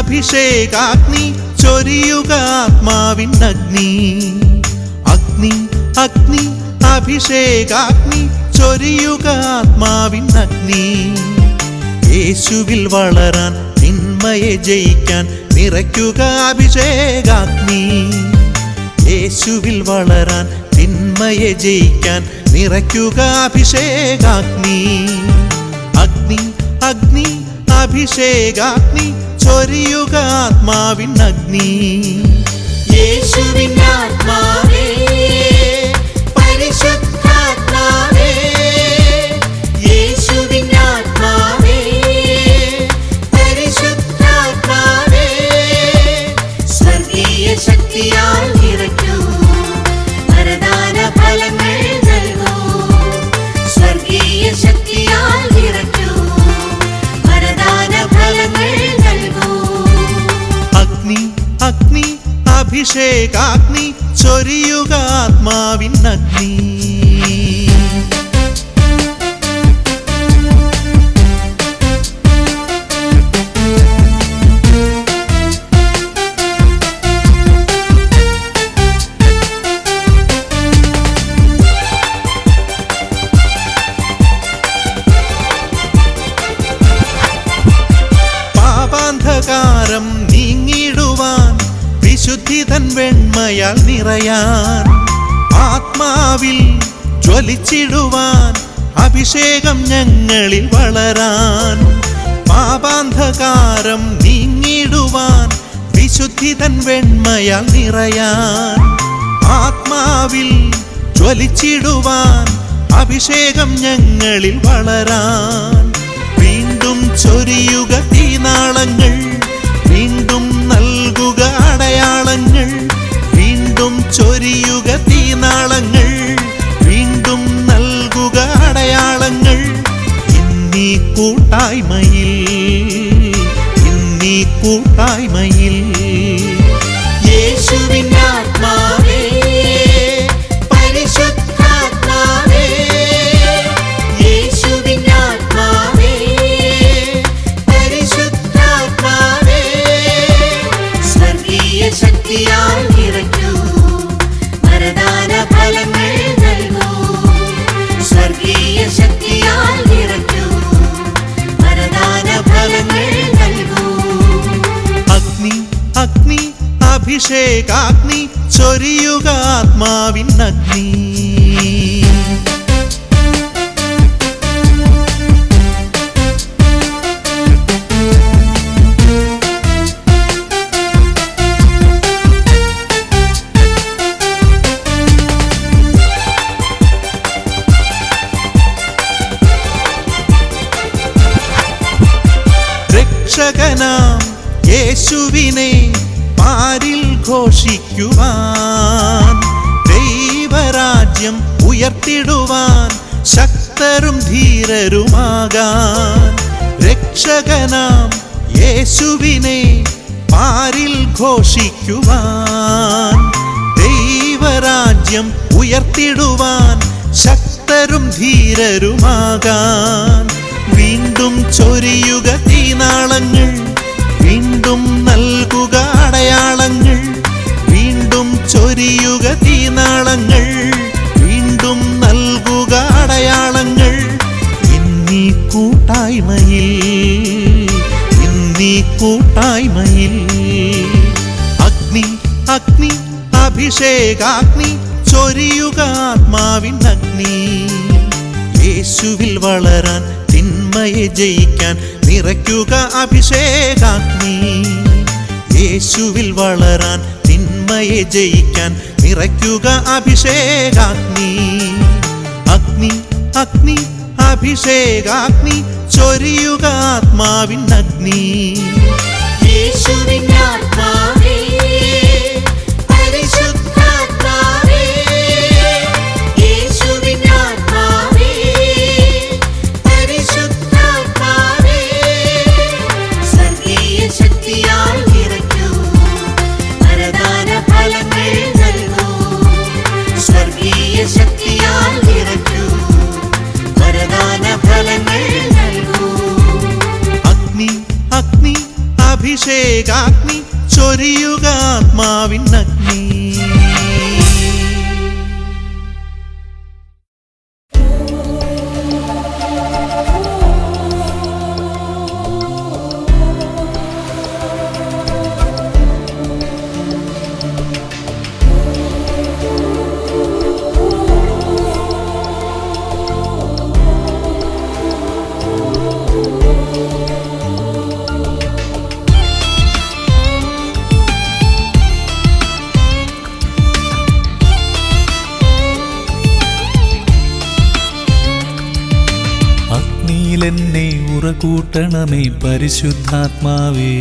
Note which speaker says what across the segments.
Speaker 1: അഭിഷേകാഗ്നി ചൊരിയുക ആത്മാവിൻ അഗ്നി. അഗ്നി അഗ്നി അഭിഷേകാഗ്നി ചൊരിയുക ആത്മാവിൻ അഗ്നി. യേശുവിൽ വളരാൻ തിന്മയെ ജയിക്കാൻ നിറയ്ക്കുക അഭിഷേകാഗ്നി. യേശുവിൽ വളരാൻ തിന്മയെ ജയിക്കാൻ നിറയ്ക്കുക അഭിഷേകാഗ്നി. അഗ്നി അഗ്നി അഭിഷേകാഗ്നി ചൊരിയുക ആത്മാവിൻ അഗ്നി.
Speaker 2: യേശുവിൻ ആത്മാവേ പരിശുദ്ധാത്മാവേ, യേശുവിൻ ആത്മാവേ പരിശുദ്ധാത്മാവേ, സ്വർഗീയ ശക്തിയാൽ നിറയ്ക്കൂ, വരദാന ഫലങ്ങൾ നൽകൂ. സ്വർഗീയ ശക്തിയാൽ നിറയ്ക്കൂ, വരദാന ഫലങ്ങൾ നൽകൂ.
Speaker 1: അഗ്നി അഗ്നി അഭിഷേകാഗ്നി ചൊരിയുക ആത്മാവിൻ അഗ്നി. പാപാന്ധകാരം നീങ്ങിടുവാൻ വിശുദ്ധിതൻ വെണ്മയാൽ നിറയാൻ ആത്മാവിൽ ജ്വലിച്ചിടുവാൻ അഭിഷേകം ഞങ്ങളിൽ വളരാൻ. പാപാന്ധകാരം നീങ്ങിടുവാൻ വിശുദ്ധിതൻ വെണ്മയാൽ നിറയാൻ ആത്മാവിൽ ജ്വലിച്ചിടുവാൻ അഭിഷേകം ഞങ്ങളിൽ വളരാൻ. വീണ്ടും ചൊരിയുക തീനാളങ്ങൾ, വീണ്ടും നൽകുക അടയാളങ്ങൾ. വീണ്ടും ചൊരിയുക തീനാളങ്ങൾ, വീണ്ടും നൽകുക അടയാളങ്ങൾ. ഇന്നീ കൂട്ടായ്മയിൽ, ഇന്നീ കൂട്ടായ്മയിൽ.
Speaker 2: യേശുവിൻ ആത്മാവേ പരിശുദ്ധാത്മാവേ, യേശുവിൻ ആത്മാവേ പരിശുദ്ധാത്മാവേ, സ്വർഗീയ ശക്തിയാൽ നിറയ്ക്കൂ, വരദാന ഫലങ്ങൾ നൽകൂ. സ്വർഗീയ ശക്തിയാൽ നിറയ്ക്കൂ, വരദാന ഫലങ്ങൾ നൽകൂ.
Speaker 1: അഗ്നി അഗ്നി അഭിഷേകാഗ്നി ചൊരിയുക ആത്മാവിൻ അഗ്നി. രക്ഷകനാം യേശുവിനെ പാരിൽ ഘോഷിക്കുവാൻ, ദൈവരാജ്യം ഉയർത്തിടുവാൻ ശക്തരും ധീരരുമാകാൻ. രക്ഷകനാം യേശുവിനെ പാരിൽ ഘോഷിക്കുവാൻ, ദൈവരാജ്യം ഉയർത്തിടുവാൻ ശക്തരും ധീരരുമാകാൻ. വീണ്ടും ചൊരിയുക തീനാളങ്ങൾ, വീണ്ടും നൽകുക അടയാളങ്ങൾ. വീണ്ടും ചൊരിയുക തീനാളങ്ങൾ, വീണ്ടും നൽകുക അടയാളങ്ങൾ. ഇന്നീ കൂട്ടായ്മയിൽ, ഇന്നീ കൂട്ടായ്മയിൽ. അഗ്നി അഗ്നി അഭിഷേകാഗ്നി ചൊരിയുക ആത്മാവിൻ അഗ്നി. യേശുവിൽ വളരാൻ തിന്മയെ ജയിക്കാൻ നിറയ്ക്കുക അഭിഷേകാഗ്നി. യേശുവിൽ വളരാൻ തിന്മയെ ജയിക്കാൻ നിറയ്ക്കുക അഭിഷേകാഗ്നി. അഗ്നി അഗ്നി അഭിഷേകാഗ്നി ചൊരിയുക ആത്മാവിൻ അഗ്നി.
Speaker 2: യേശുവിൻ ആത്മാവേ പരിശുദ്ധാത്മാവേ, യേശുവിൻ ആത്മാവേ പരിശുദ്ധാത്മാവേ, സ്വർഗീയ ശക്തിയാൽ നിറയ്ക്കൂ, വരദാന ഫലങ്ങൾ നൽകൂ. സ്വർഗീയ ശക്തിയാൽ നിറയ്ക്കൂ, വരദാന ഫലങ്ങൾ നൽകൂ.
Speaker 1: അഗ്നി അഗ്നി അഭിഷേകാഗ്നി ചൊരിയുക ആത്മാവിനഗ്നി.
Speaker 3: അഗ്നിയിലെന്നെ ഉറകൂട്ടണമേ പരിശുദ്ധാത്മാവേ,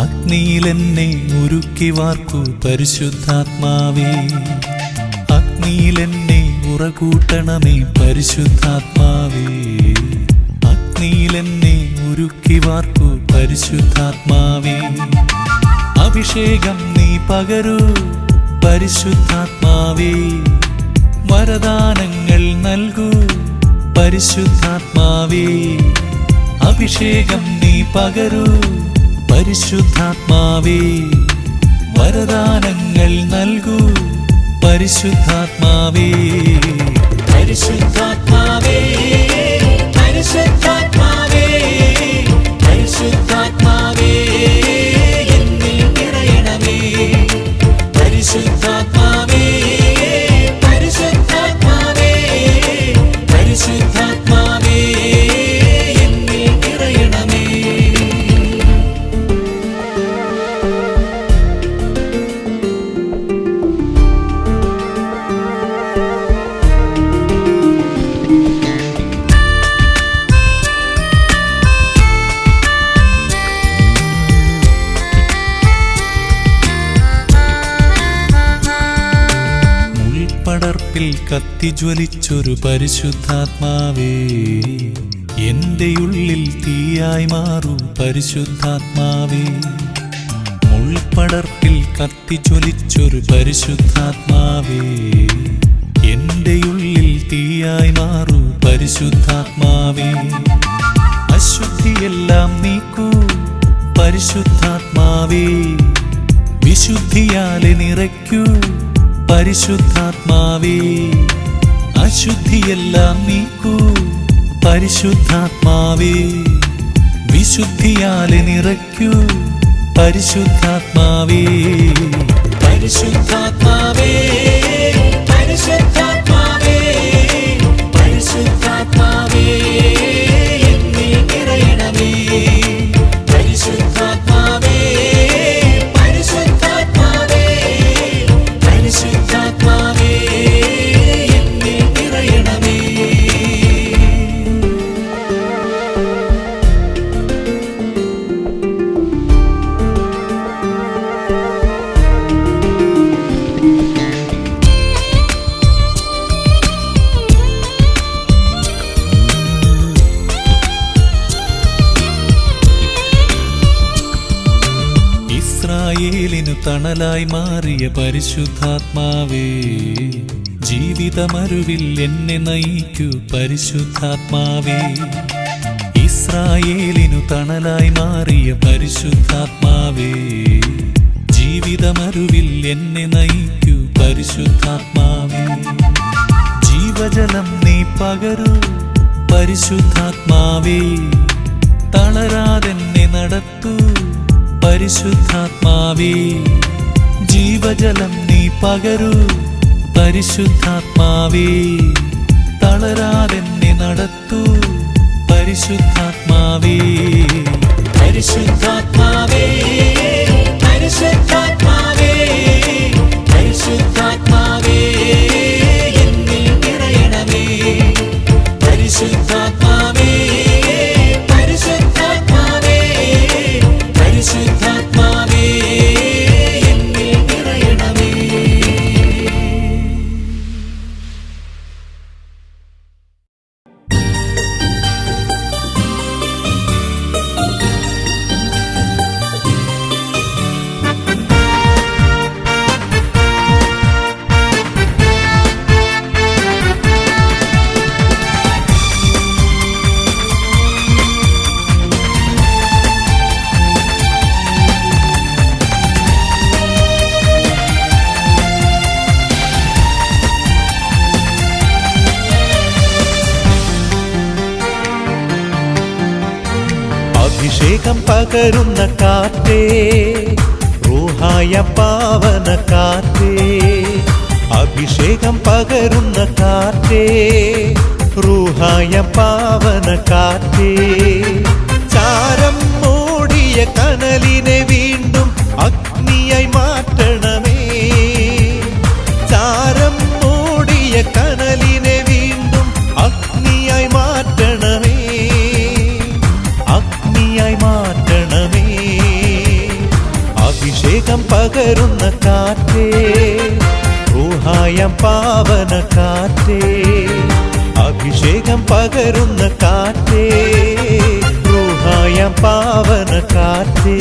Speaker 3: അഗ്നിയിലെന്നെ ഉരുക്കി വാർക്കൂ പരിശുദ്ധാത്മാവേ, അഗ്നിയിലെന്നെ ഉറകൂട്ടണമേ പരിശുദ്ധാത്മാവേ, അഗ്നിയിലെന്നെ ഉരുക്കി വാർക്കൂ പരിശുദ്ധാത്മാവേ. അഭിഷേകം നീ പകരൂ പരിശുദ്ധാത്മാവേ, വരദാനങ്ങൾ നൽകൂ പരിശുദ്ധാത്മാവേ, അഭിഷേകം നീ പകരൂ പരിശുദ്ധാത്മാവേ, വരദാനങ്ങൾ നൽകൂ പരിശുദ്ധാത്മാവേ. പരിശുദ്ധാത്മാവേ, പരിശുദ്ധാത്മാവേ, പരിശുദ്ധാത്മാവേ, എന്നിൽ നിറയണമേ. പരിശുദ്ധാത്മാവേ, പരിശുദ്ധാത്മാവേ, പരിശുദ്ധാത്മാവേ, എന്നിൽ നിറയണമേ. മുൾപടർപ്പിൽ കത്തിജ്വലിച്ചൊരു പരിശുദ്ധാത്മാവേ, എന്റെ ഉള്ളിൽ തീയായി മാറൂ പരിശുദ്ധാത്മാവേ. മുൾപടർപ്പിൽ കത്തിജ്വലിച്ചൊരു പരിശുദ്ധാത്മാവേ, എന്റെ ഉള്ളിൽ തീയായി മാറൂ പരിശുദ്ധാത്മാവേ. അശുദ്ധിയെല്ലാം നീക്കൂ പരിശുദ്ധാത്മാവേ, വിശുദ്ധിയാലെ നിറയ്ക്കൂ പരിശുദ്ധാത്മാവേ. അശുദ്ധിയെല്ലാം നീക്കൂ പരിശുദ്ധാത്മാവേ, വിശുദ്ധിയാലെ നിറയ്ക്കൂ പരിശുദ്ധാത്മാവേ. പരിശുദ്ധാത്മാവേ, പരിശുദ്ധാത്മാവേ, പരിശുദ്ധാത്മാവേ, എന്നിൽ നിറയണമേ. പരിശുദ്ധാത്മാവേ, പരിശുദ്ധാത്മാവേ, പരിശുദ്ധാത്മാവേ, എന്നിൽ നിറയണമേ. ഇസ്രായേലിനു തണലായി മാറിയ പരിശുദ്ധാത്മാവേ, ജീവിതമരുവിൽ എന്നെ നയിക്കൂ പരിശുദ്ധാത്മാവേ. ഇസ്രായേലിനു തണലായി മാറിയ പരിശുദ്ധാത്മാവേ, ജീവിതമരുവിൽ എന്നെ നയിക്കൂ പരിശുദ്ധാത്മാവേ. ജീവജലം നീ പകരൂ പരിശുദ്ധാത്മാവേ, തളരാതെന്നെ നടത്തൂ പരിശുദ്ധാത്മാവേ. ജീവജലം നീ പകരൂ പരിശുദ്ധാത്മാവേ, തളരാതെന്നെ നടത്തൂ പരിശുദ്ധാത്മാവേ. പരിശുദ്ധാത്മാവേ, പരിശുദ്ധാത്മാവേ, പരിശുദ്ധാത്മാവേ, എന്നിൽ നിറയണമേ. പരിശുദ്ധാത്മാവേ, പരിശുദ്ധാത്മാവേ, പരിശുദ്ധാത്മാവേ, എന്നിൽ നിറയണമേ.
Speaker 1: അഭിഷേകം പകരുന്ന കാറ്റേ, റൂഹായ പാവന കാറ്റേ, അഭിഷേകം പകരുന്ന കാറ്റേ, റൂഹായ പാവന കാറ്റേ. ചാരം മൂടിയ കനലിനെ വീണ്ടും അഗ്നിയായി മാറ്റണമേ, ചാരം മൂടിയ കനലിനെ വീണ്ടും അഗ്നിയായി മാറ്റണമേ, അഗ്നിയായി മാറ്റണമേ. അഭിഷേകം പകരുന്ന കാറ്റേ, റൂഹായ പാവന കാറ്റേ, അഭിഷേകം പകരുന്ന കാറ്റേ, റൂഹായ പാവന കാറ്റേ.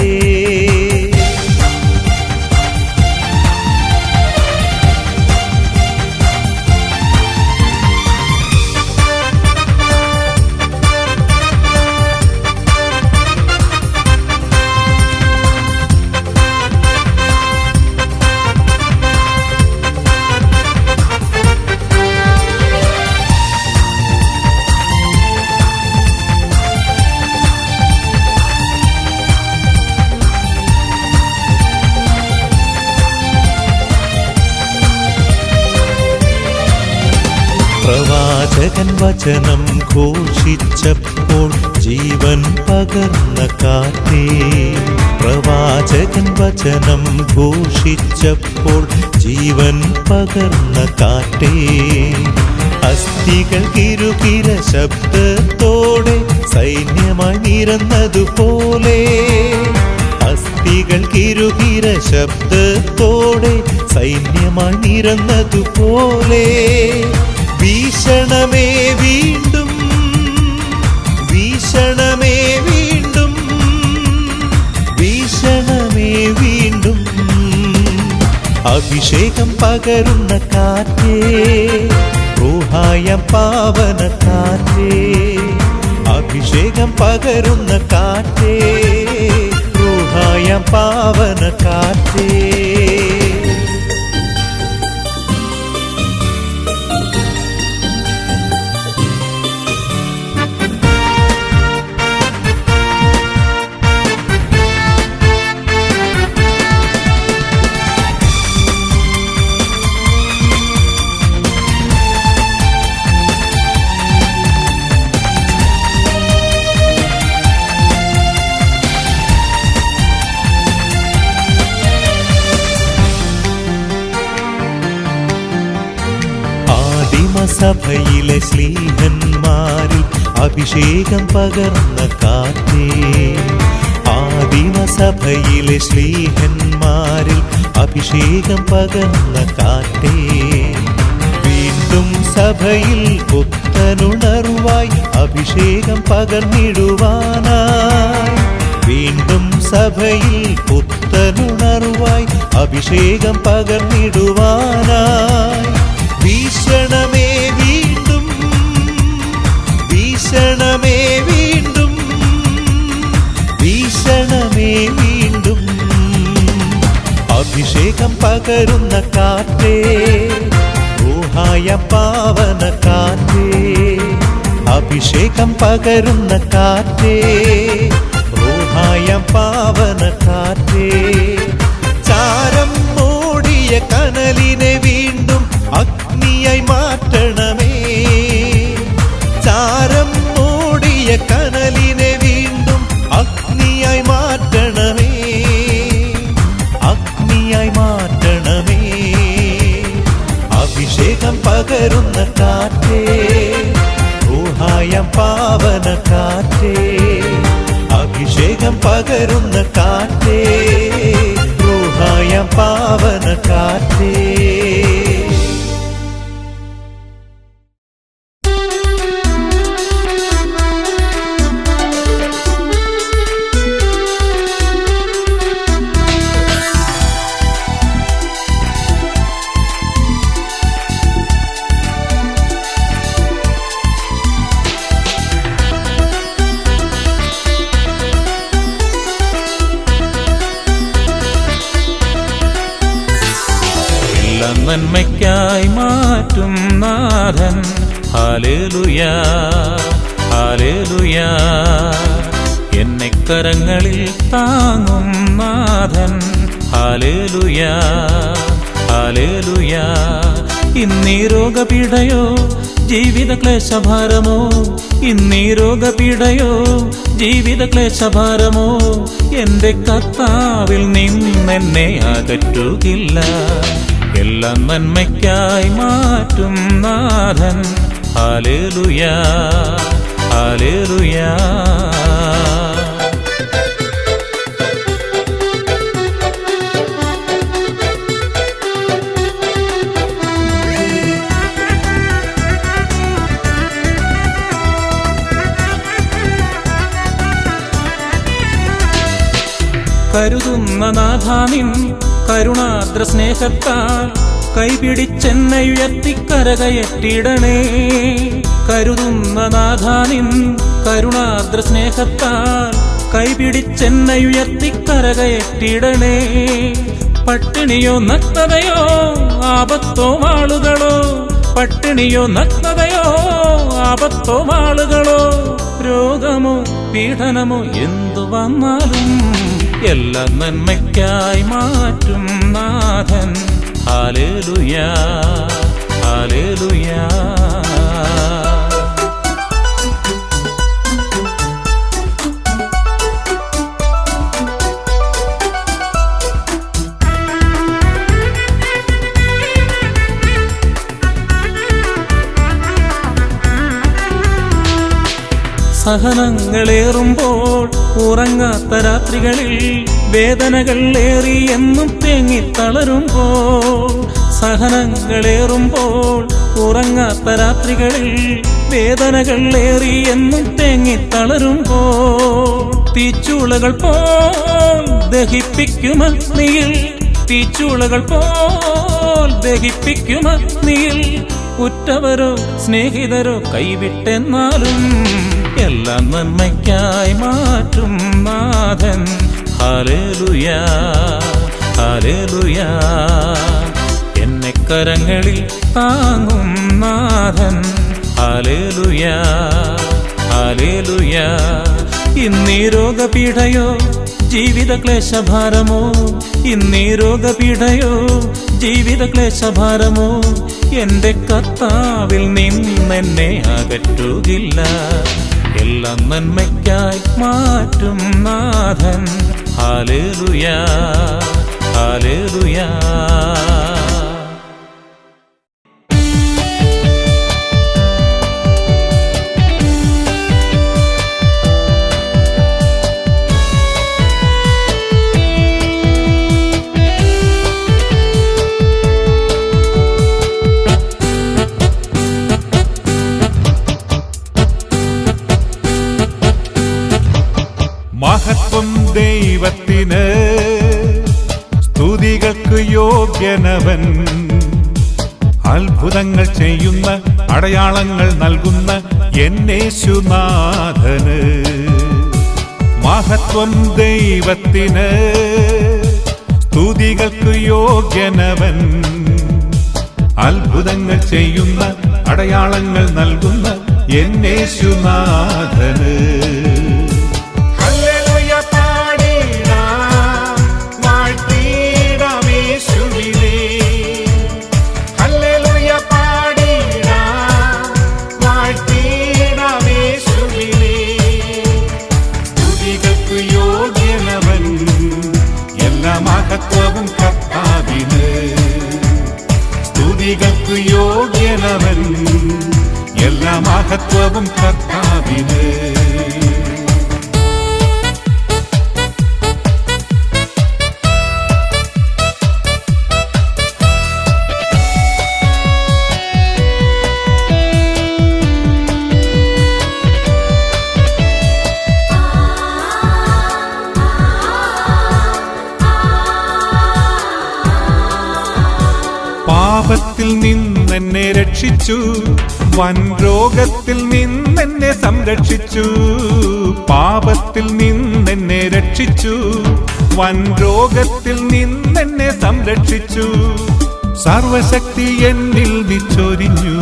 Speaker 1: പ്രവാചകൻ വചനം ഘോഷിച്ചപ്പോൾ ജീവൻ പകർന്ന കാറ്റേ, പ്രവാചകൻ വചനം ഘോഷിച്ചപ്പോൾ ജീവൻ പകർന്ന കാറ്റേ. അസ്ഥികൾ കിരുകിര ശബ്ദത്തോടെ സൈന്യമായി നിരന്നതുപോലെ, അസ്ഥികൾ കിരുകിര ശബ്ദത്തോടെ സൈന്യമായി നിരന്നതുപോലെ. വീശണമേ വീണ്ടും, വീശണമേ വീണ്ടും, വീശണമേ വീണ്ടും. അഭിഷേകം പകരുന്ന കാറ്റേ, റൂഹായ പാവന കാറ്റേ, അഭിഷേകം പകരുന്ന കാറ്റേ, റൂഹായ പാവന കാറ്റേ. സഭയിലെ ശ്ലീഹന്മാരിൽ അഭിഷേകം പകർന്ന കാറ്റേ, ആദിമസഭയിലെ ശ്ലീഹന്മാരിൽ അഭിഷേകം പകർന്ന കാറ്റേ. വീണ്ടും സഭയിൽ പുത്തനുണർവായി അഭിഷേകം പകർന്നിടുവാനായി, വീണ്ടും സഭയിൽ പുത്തനുണർവായി അഭിഷേകം പകർന്നിടുവാനായി. വീശണമേ വീണ്ടും, വീശണമേ വീണ്ടും, വീശണമേ വീണ്ടും. അഭിഷേകം പകരുന്ന കാറ്റേ, റൂഹായ പാവന കാറ്റേ, അഭിഷേകം പകരുന്ന കാറ്റേ, റൂഹായ പാവന കാറ്റേ. ചാരം മൂടിയ കനലിനെ വീണ്ടും അഗ്നിയായി മാറ്റണമേ, ചാരം മൂടിയ കനലിനെ വീണ്ടും അഗ്നിയായി മാറ്റണമേ, അഗ്നിയായി മാറ്റണമേ. അഭിഷേകം പകരുന്ന കാറ്റേ, റൂഹായ പാവന കാറ്റേ, അഭിഷേകം പകരുന്ന കാറ്റേ, റൂഹായ പാവന കാറ്റേ.
Speaker 3: നന്മയ്ക്കായി മാറ്റും നാഥൻ, ഹല്ലേലൂയ ഹല്ലേലൂയ. എന്നെ കരങ്ങളിൽ താങ്ങും നാഥൻ. ഹല്ലേലൂയാ ഹല്ലേലൂയാ. ഇന്നീ രോഗപീഠയോ ജീവിത ക്ലേശഭാരമോ, ഇന്നീ രോഗപീഠയോ ജീവിത ക്ലേശഭാരമോ, എന്റെ കർത്താവിൽ നിന്നെന്നെ അകറ്റുകില്ല. എല്ലാം നന്മയ്ക്കായി മാറ്റും നാഥൻ. ഹല്ലേലൂയാ ഹല്ലേലൂയാ. കരുതുന്ന നാഥാനിൻ കരുണാദ്ര സ്നേഹത്താൽ കൈപിടിച്ചെന്നെ ഉയർത്തിക്കരകയറ്റിടണേ. കരുതുന്ന നാഥാനിൻ കരുണാദ്ര സ്നേഹത്താൽ കൈപിടിച്ചെന്നെ ഉയർത്തിക്കരകയറ്റിടണേ. പട്ടിണിയോ നഗ്നതയോ ആപത്തോ മാളുകളോ, പട്ടിണിയോ നഗ്നതയോ ആപത്തോ മാളുകളോ, രോഗമോ പീഡനമോ എന്തു വന്നാലും എല്ലാം നന്മയ്ക്കായി മാറ്റും നാഥൻ. ഹല്ലേലൂയാ ഹല്ലേലൂയാ. സഹനങ്ങളേറുമ്പോൾ ഉറങ്ങാത്ത രാത്രികളിൽ വേദനകൾ ഏറി എന്നും തേങ്ങിത്തളരുമ്പോൾ, സഹനങ്ങളേറുമ്പോൾ ഉറങ്ങാത്ത രാത്രികളിൽ വേദനകൾ ഏറി എന്നും തേങ്ങിത്തളരുമ്പോൾ, തീച്ചൂളകൾ പോൽ ദഹിപ്പിക്കും അഗ്നിയിൽ, തീച്ചൂളകൾ പോൽ ദഹിപ്പിക്കും അഗ്നിയിൽ, ഉറ്റവരോ സ്നേഹിതരോ കൈവിട്ടെന്നാലും എല്ലാം നന്മയ്ക്കായി മാറ്റും നാഥൻ. ഹല്ലേലൂയാ ഹല്ലേലൂയാ. എന്നെ കരങ്ങളിൽ താങ്ങും നാഥൻ. ഹല്ലേലൂയാ ഹല്ലേലൂയാ. ഇന്നീ രോഗപീഠയോ ജീവിത ക്ലേശഭാരമോ, ഇന്നീ രോഗപീഠയോ ജീവിത ക്ലേശഭാരമോ, എന്റെ കർത്താവിൽ നിന്നെന്നെ അകറ്റുകില്ല. എല്ലാം നന്മയ്ക്കായി മാറ്റും നാഥൻ. ഹല്ലേലൂയാ ഹല്ലേലൂയാ.
Speaker 1: മഹത്വം ദൈവത്തിന്, സ്തുതികൾക്ക് യോഗ്യനവൻ. അത്ഭുതങ്ങൾ ചെയ്യുന്ന അടയാളങ്ങൾ നൽകുന്ന എന്നേശുനാഥന്. മഹത്വം ദൈവത്തിന്, സ്തുതികൾക്ക് യോഗ്യനവൻ. അത്ഭുതങ്ങൾ ചെയ്യുന്ന അടയാളങ്ങൾ നൽകുന്ന എന്നേശുനാഥന്. മഹത്വവും കർത്താവിന്, സ്തുതികൾക്ക് യോഗ്യനവൻ. എല്ലാ മഹത്വവും കർത്താവിന്. പാപത്തിൽ നിന്നെന്നെ രക്ഷിച്ചു, വൻ രോഗത്തിൽ നിന്നെന്നെ സംരക്ഷിച്ചു. പാപത്തിൽ നിന്നെന്നെ രക്ഷിച്ചു, വൻ രോഗത്തിൽ നിന്നെന്നെ സംരക്ഷിച്ചു. സർവശക്തി എന്നിൽ നീ ചൊരിഞ്ഞു,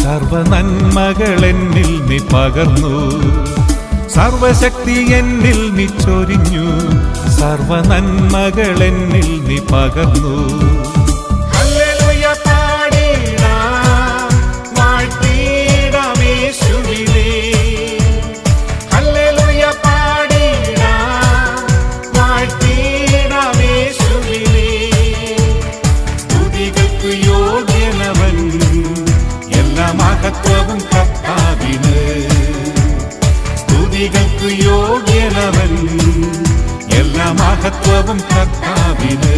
Speaker 1: സർവനന്മകൾ എന്നിൽ നീ പകർന്നു. സർവശക്തി എന്നിൽ നീ ചൊരിഞ്ഞു, സർവ നന്മകൾ എന്നിൽ നീ പകർന്നു. ഹല്ലേലൂയ പാടിടാം, വാഴ്ത്തിടാം യേശുവിനെ. ഹല്ലേലൂയ പാടിടാം, വാഴ്ത്തിടാം യേശുവിനെ. സ്തുതികൾക്ക് യോഗ്യനവൻ, എല്ലാ മഹത്വവും കർത്താവിന്. സ്തുതികൾക്ക് യോഗ്യനവൻ, എല്ലാ മഹത്വവും കർത്താവിന്.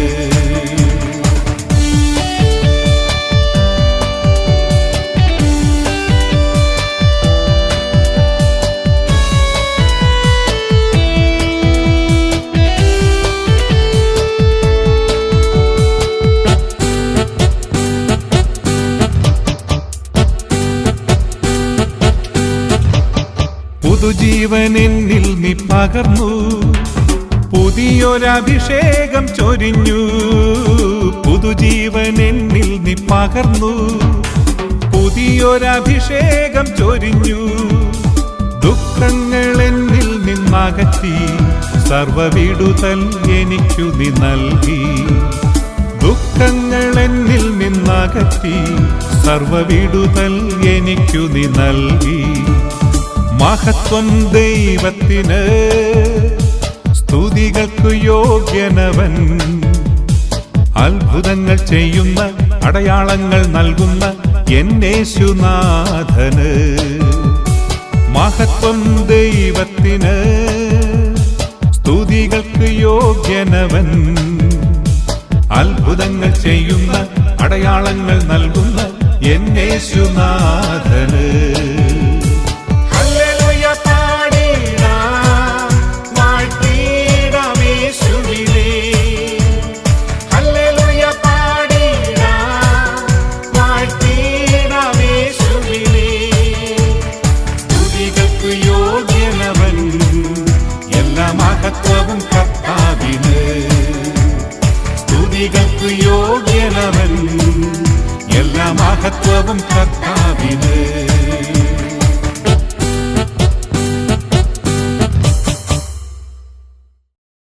Speaker 1: പുതുജീവൻ എന്നിൽ നീ പകർന്നു, പുതിയൊരഭിഷേകം ചൊരിഞ്ഞു. പുതുജീവൻ എന്നിൽ നീ പകർന്നു, പുതിയൊരഭിഷേകം ചൊരിഞ്ഞു. ദുഃഖങ്ങൾ എന്നിൽ നിന്നകറ്റി, സർവവിടുതൽ എനിക്കു നീ നൽകി. ദുഃഖങ്ങൾ എന്നിൽ നിന്നകറ്റി, സർവവിടുതൽ എനിക്കു നീ നൽകി. മഹത്വം ദൈവത്തിന്, സ്തുതികൾക്കു യോഗ്യനവൻ. അത്ഭുതങ്ങൾ ചെയ്യുന്ന, അടയാളങ്ങൾ നൽകുന്ന എന്നേശുനാഥന്. മഹത്വം ദൈവത്തിന്, സ്തുതികൾക്ക് യോഗ്യനവൻ. അത്ഭുതങ്ങൾ ചെയ്യുന്ന, അടയാളങ്ങൾ നൽകുന്ന എന്നേശുനാഥന്. മഹത്വവും കർത്താവിന്. സ്തുതികൾക്ക് യോഗ്യനവൻ, എല്ലാ മഹത്വവും കർത്താവിന്.